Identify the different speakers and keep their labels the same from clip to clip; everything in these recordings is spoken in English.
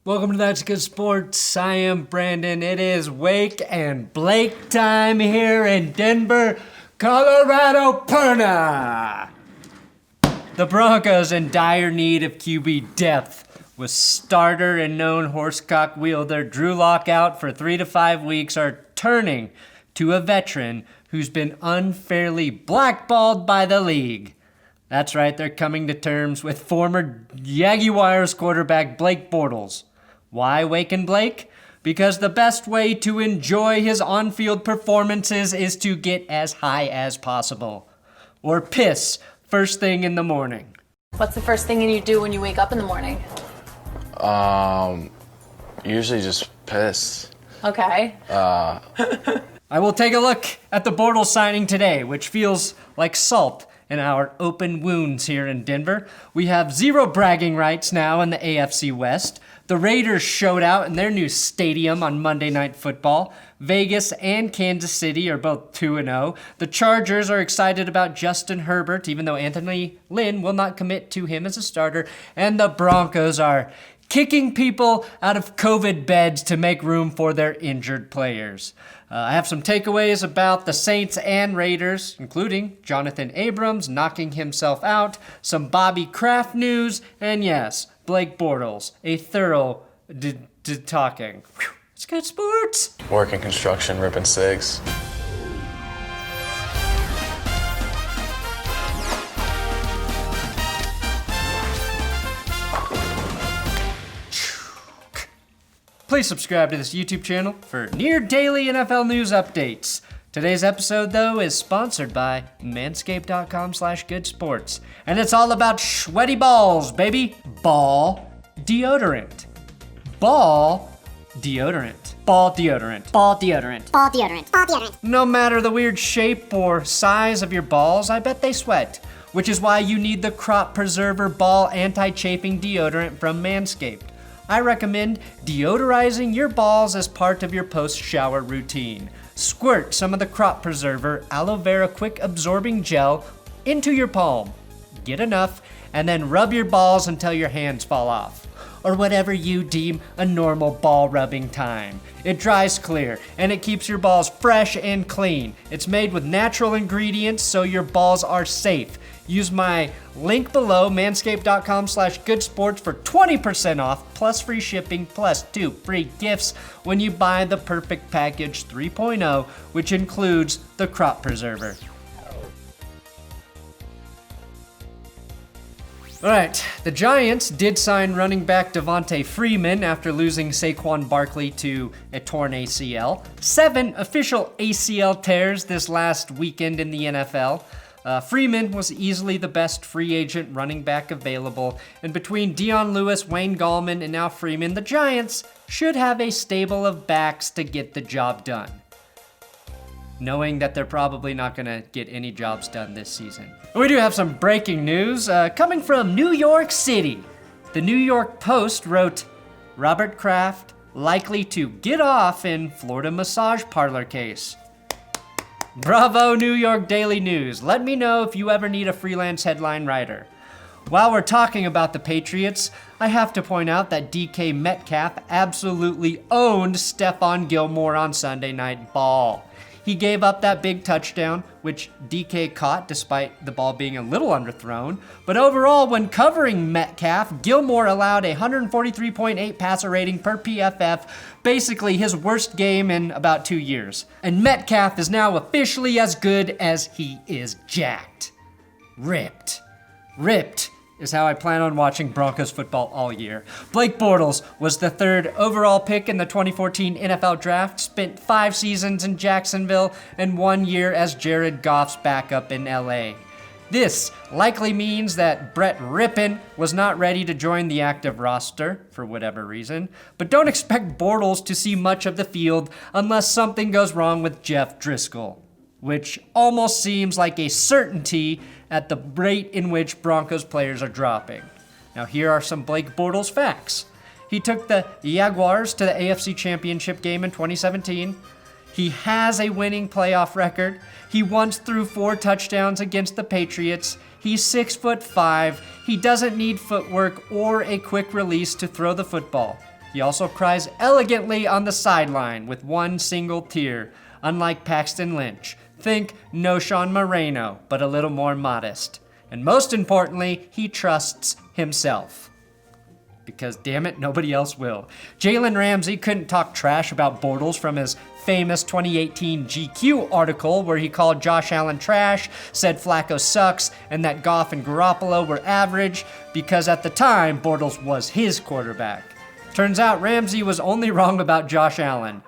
Speaker 1: Welcome to That's Good Sports. I am Brandon. It is Wake and Blake time here in Denver, Colorado. Perna. The Broncos in dire need of QB depth, with starter and known horsecock wielder Drew Lock out for 3 to 5 weeks, are turning to a veteran who's been unfairly blackballed by the league. That's right, they're coming to terms with former Jaguars quarterback Blake Bortles. Why Wake and Blake? Because the best way to enjoy his on-field performances is to get as high as possible. Or piss first thing in the morning.
Speaker 2: What's the first thing you do when you wake up in the morning?
Speaker 3: Usually just piss.
Speaker 2: Okay.
Speaker 1: I will take a look at the Bortles signing today, which feels like salt in our open wounds here in Denver. We have zero bragging rights now in the AFC West. The Raiders showed out in their new stadium on Monday Night Football. Vegas and Kansas City are both 2-0. The Chargers are excited about Justin Herbert, even though Anthony Lynn will not commit to him as a starter. And the Broncos are kicking people out of COVID beds to make room for their injured players. I have some takeaways about the Saints and Raiders, including Jonathan Abrams knocking himself out, some Bobby Kraft news, and yes, Blake Bortles, a thorough talking. It's good sports.
Speaker 3: Working construction, ripping cigs.
Speaker 1: Please subscribe to this YouTube channel for near daily NFL news updates. Today's episode, though, is sponsored by manscaped.com/goodsports. And it's all about sweaty balls, baby. Ball deodorant. Ball deodorant. Ball deodorant. Ball deodorant.
Speaker 4: Ball deodorant. Ball deodorant.
Speaker 1: No matter the weird shape or size of your balls, I bet they sweat. Which is why you need the Crop Preserver Ball Anti-Chafing Deodorant from Manscaped. I recommend deodorizing your balls as part of your post-shower routine. Squirt some of the Crop Preserver Aloe Vera Quick Absorbing Gel into your palm. Get enough, and then rub your balls until your hands fall off. Or whatever you deem a normal ball rubbing time. It dries clear, and it keeps your balls fresh and clean. It's made with natural ingredients, so your balls are safe. Use my link below, manscaped.com/goodsports for 20% off, plus free shipping, plus 2 free gifts when you buy the Perfect Package 3.0, which includes the Crop Preserver. All right, the Giants did sign running back Devontae Freeman after losing Saquon Barkley to a torn ACL. 7 official ACL tears this last weekend in the NFL. Freeman was easily the best free agent running back available, and between Dion Lewis, Wayne Gallman, and now Freeman, the Giants should have a stable of backs to get the job done, knowing that they're probably not going to get any jobs done this season. We do have some breaking news coming from New York City. The New York Post wrote, Robert Kraft likely to get off in Florida massage parlor case. Bravo, New York Daily News. Let me know if you ever need a freelance headline writer. While we're talking about the Patriots, I have to point out that DK Metcalf absolutely owned Stephon Gilmore on Sunday Night Ball. He gave up that big touchdown, which DK caught despite the ball being a little underthrown. But overall, when covering Metcalf, Gilmore allowed a 143.8 passer rating per PFF, basically his worst game in about 2 years. And Metcalf is now officially as good as he is jacked. Ripped is how I plan on watching Broncos football all year. Blake Bortles was the 3rd overall pick in the 2014 NFL Draft, spent 5 seasons in Jacksonville, and 1 year as Jared Goff's backup in LA. This likely means that Brett Rippon was not ready to join the active roster, for whatever reason, but don't expect Bortles to see much of the field unless something goes wrong with Jeff Driskel, which almost seems like a certainty at the rate in which Broncos players are dropping. Now here are some Blake Bortles facts. He took the Jaguars to the AFC Championship game in 2017. He has a winning playoff record. He once threw 4 touchdowns against the Patriots. He's 6'5". He doesn't need footwork or a quick release to throw the football. He also cries elegantly on the sideline with one single tear, unlike Paxton Lynch. Think no Sean Moreno, but a little more modest. And most importantly, he trusts himself. Because damn it, nobody else will. Jalen Ramsey couldn't talk trash about Bortles from his famous 2018 GQ article where he called Josh Allen trash, said Flacco sucks, and that Goff and Garoppolo were average because at the time, Bortles was his quarterback. Turns out Ramsey was only wrong about Josh Allen.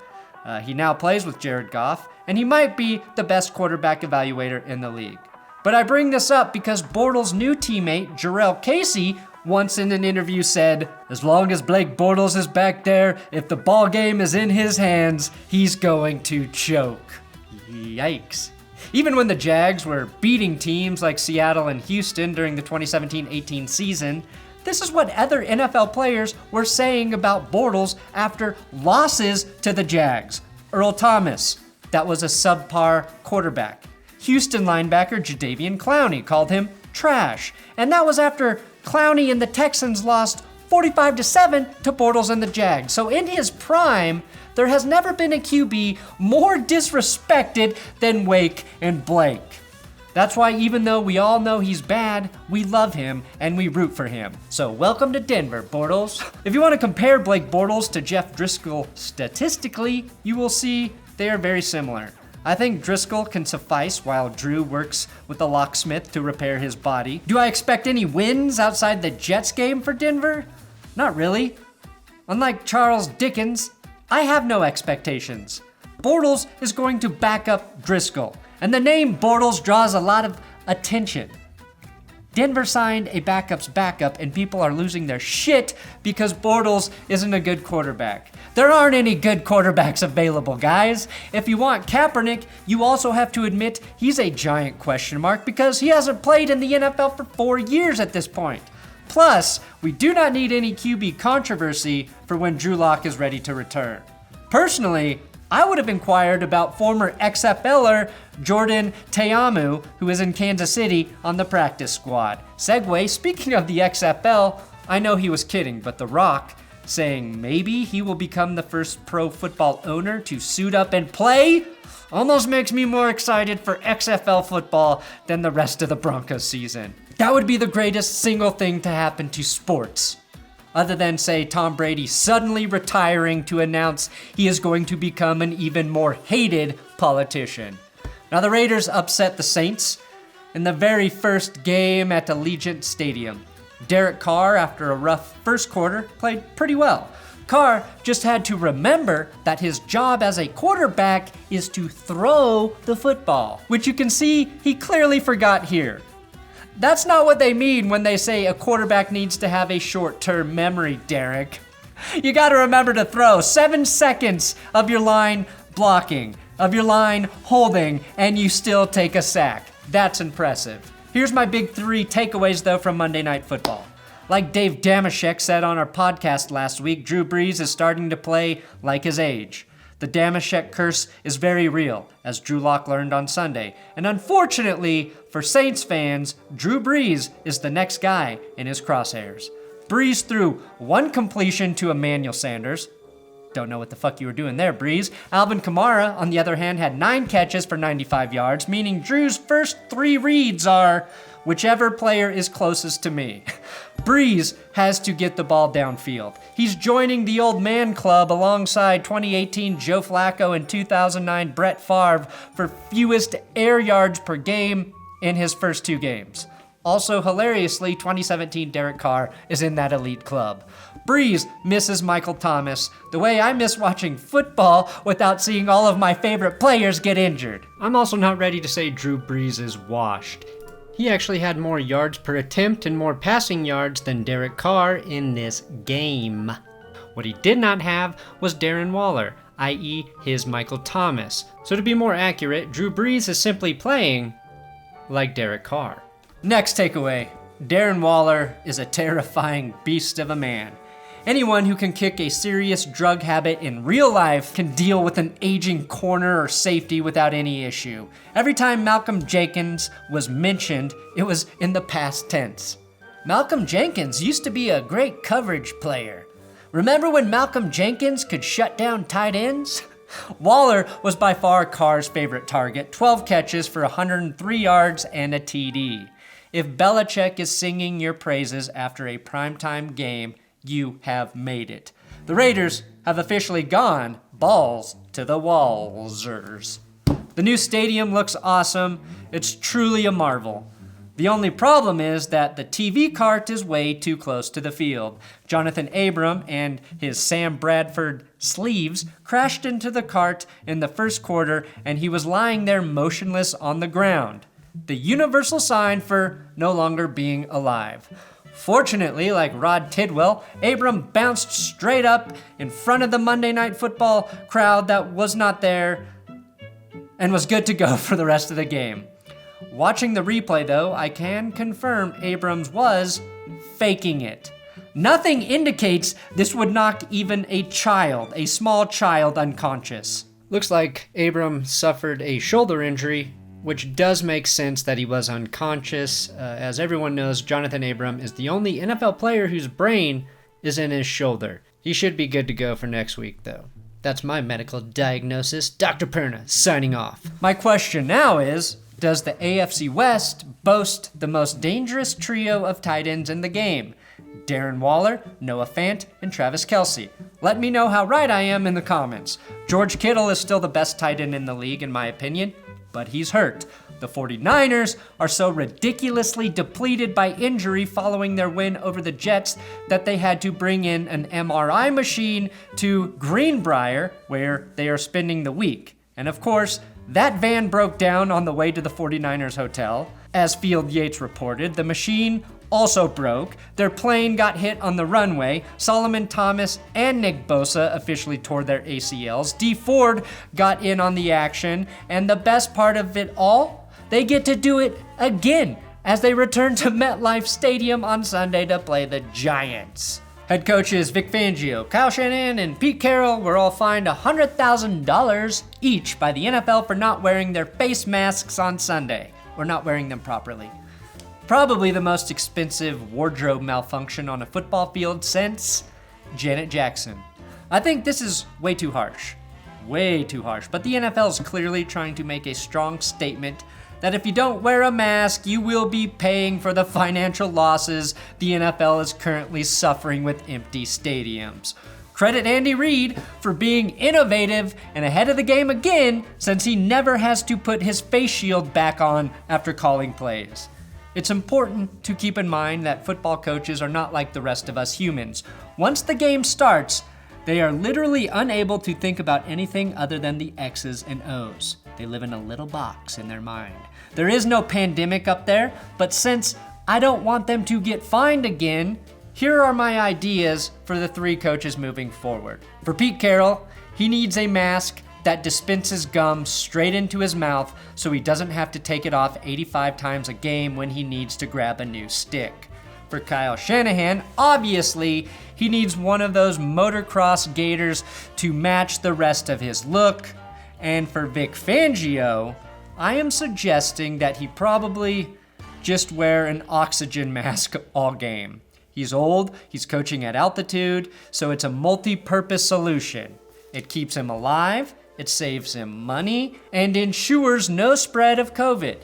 Speaker 1: He now plays with Jared Goff, and he might be the best quarterback evaluator in the league. But I bring this up because Bortles' new teammate, Jarrell Casey, once in an interview said, as long as Blake Bortles is back there, if the ball game is in his hands, he's going to choke. Yikes. Even when the Jags were beating teams like Seattle and Houston during the 2017-18 season, this is what other NFL players were saying about Bortles after losses to the Jags. Earl Thomas, that was a subpar quarterback. Houston linebacker Jadeveon Clowney called him trash, and that was after Clowney and the Texans lost 45-7 to Bortles and the Jags. So in his prime, there has never been a QB more disrespected than Wake and Blake. That's why even though we all know he's bad, we love him and we root for him. So welcome to Denver, Bortles. If you want to compare Blake Bortles to Jeff Driskel statistically, you will see they are very similar. I think Driskel can suffice while Drew works with the locksmith to repair his body. Do I expect any wins outside the Jets game for Denver? Not really. Unlike Charles Dickens, I have no expectations. Bortles is going to back up Driskel, and the name Bortles draws a lot of attention. Denver signed a backup's backup, and people are losing their shit because Bortles isn't a good quarterback. There aren't any good quarterbacks available, guys. If you want Kaepernick, you also have to admit he's a giant question mark because he hasn't played in the NFL for 4 years at this point. Plus, we do not need any QB controversy for when Drew Lock is ready to return. Personally, I would have inquired about former XFLer Jordan Teamu, who is in Kansas City on the practice squad. Segue, speaking of the XFL, I know he was kidding, but The Rock saying maybe he will become the first pro football owner to suit up and play almost makes me more excited for XFL football than the rest of the Broncos season. That would be the greatest single thing to happen to sports. Other than, say, Tom Brady suddenly retiring to announce he is going to become an even more hated politician. Now, the Raiders upset the Saints in the very first game at Allegiant Stadium. Derek Carr, after a rough first quarter, played pretty well. Carr just had to remember that his job as a quarterback is to throw the football, which you can see he clearly forgot here. That's not what they mean when they say a quarterback needs to have a short-term memory, Derek. You gotta remember to throw 7 seconds of your line blocking, of your line holding, and you still take a sack. That's impressive. Here's my big 3 takeaways, though, from Monday Night Football. Like Dave Damashek said on our podcast last week, Drew Brees is starting to play like his age. The Damashek curse is very real, as Drew Lock learned on Sunday. And unfortunately, for Saints fans, Drew Brees is the next guy in his crosshairs. Brees threw 1 completion to Emmanuel Sanders. Don't know what the fuck you were doing there, Brees. Alvin Kamara, on the other hand, had 9 catches for 95 yards, meaning Drew's first 3 reads are whichever player is closest to me. Brees has to get the ball downfield. He's joining the old man club alongside 2018 Joe Flacco and 2009 Brett Favre for fewest air yards per game in his first 2 games. Also, hilariously, 2017 Derek Carr is in that elite club. Brees misses Michael Thomas the way I miss watching football without seeing all of my favorite players get injured. I'm also not ready to say Drew Brees is washed. He actually had more yards per attempt and more passing yards than Derek Carr in this game. What he did not have was Darren Waller, i.e. his Michael Thomas. So to be more accurate, Drew Brees is simply playing like Derek Carr. Next takeaway, Darren Waller is a terrifying beast of a man. Anyone who can kick a serious drug habit in real life can deal with an aging corner or safety without any issue. Every time Malcolm Jenkins was mentioned, it was in the past tense. Malcolm Jenkins used to be a great coverage player. Remember when Malcolm Jenkins could shut down tight ends? Waller was by far Carr's favorite target, 12 catches for 103 yards and a TD. If Belichick is singing your praises after a primetime game, you have made it. The Raiders have officially gone balls to the Wallsers. The new stadium looks awesome. It's truly a marvel. The only problem is that the TV cart is way too close to the field. Jonathan Abram and his Sam Bradford sleeves crashed into the cart in the first quarter, and he was lying there motionless on the ground. The universal sign for no longer being alive. Fortunately, like Rod Tidwell, Abram bounced straight up in front of the Monday Night Football crowd that was not there and was good to go for the rest of the game. Watching the replay, though, I can confirm Abrams was faking it. Nothing indicates this would knock even a small child, unconscious. Looks like Abram suffered a shoulder injury, which does make sense that he was unconscious. As everyone knows, Jonathan Abram is the only NFL player whose brain is in his shoulder. He should be good to go for next week, though. That's my medical diagnosis. Dr. Perna, signing off. My question now is, does the AFC West boast the most dangerous trio of tight ends in the game? Darren Waller, Noah Fant, and Travis Kelce. Let me know how right I am in the comments. George Kittle is still the best tight end in the league, in my opinion, but he's hurt. The 49ers are so ridiculously depleted by injury following their win over the Jets that they had to bring in an MRI machine to Greenbrier, where they are spending the week. And of course, that van broke down on the way to the 49ers hotel. As Field Yates reported, the machine also broke. Their plane got hit on the runway. Solomon Thomas and Nick Bosa officially tore their ACLs. Dee Ford got in on the action. And the best part of it all, they get to do it again as they return to MetLife Stadium on Sunday to play the Giants. Head coaches Vic Fangio, Kyle Shanahan, and Pete Carroll were all fined $100,000 each by the NFL for not wearing their face masks on Sunday, or not wearing them properly. Probably the most expensive wardrobe malfunction on a football field since Janet Jackson. I think this is way too harsh. Way too harsh. But the NFL is clearly trying to make a strong statement that if you don't wear a mask, you will be paying for the financial losses the NFL is currently suffering with empty stadiums. Credit Andy Reid for being innovative and ahead of the game again, since he never has to put his face shield back on after calling plays. It's important to keep in mind that football coaches are not like the rest of us humans. Once the game starts, they are literally unable to think about anything other than the X's and O's. They live in a little box in their mind. There is no pandemic up there, but since I don't want them to get fined again, here are my ideas for the three coaches moving forward. For Pete Carroll, he needs a mask that dispenses gum straight into his mouth so he doesn't have to take it off 85 times a game when he needs to grab a new stick. For Kyle Shanahan, obviously, he needs one of those motocross gaiters to match the rest of his look. And for Vic Fangio, I am suggesting that he probably just wear an oxygen mask all game. He's old, he's coaching at altitude, so it's a multi-purpose solution. It keeps him alive, it saves him money, and ensures no spread of COVID.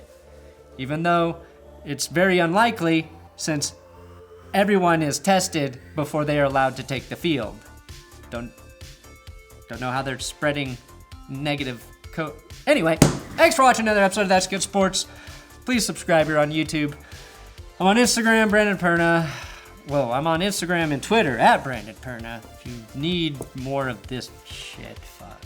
Speaker 1: Even though it's very unlikely since everyone is tested before they are allowed to take the field. Don't know how they're spreading negative COVID. Anyway, thanks for watching another episode of That's Good Sports. Please subscribe here on YouTube. I'm on Instagram, Brandon Perna. Well, I'm on Instagram and Twitter at Brandon Perna. If you need more of this shit, fuck.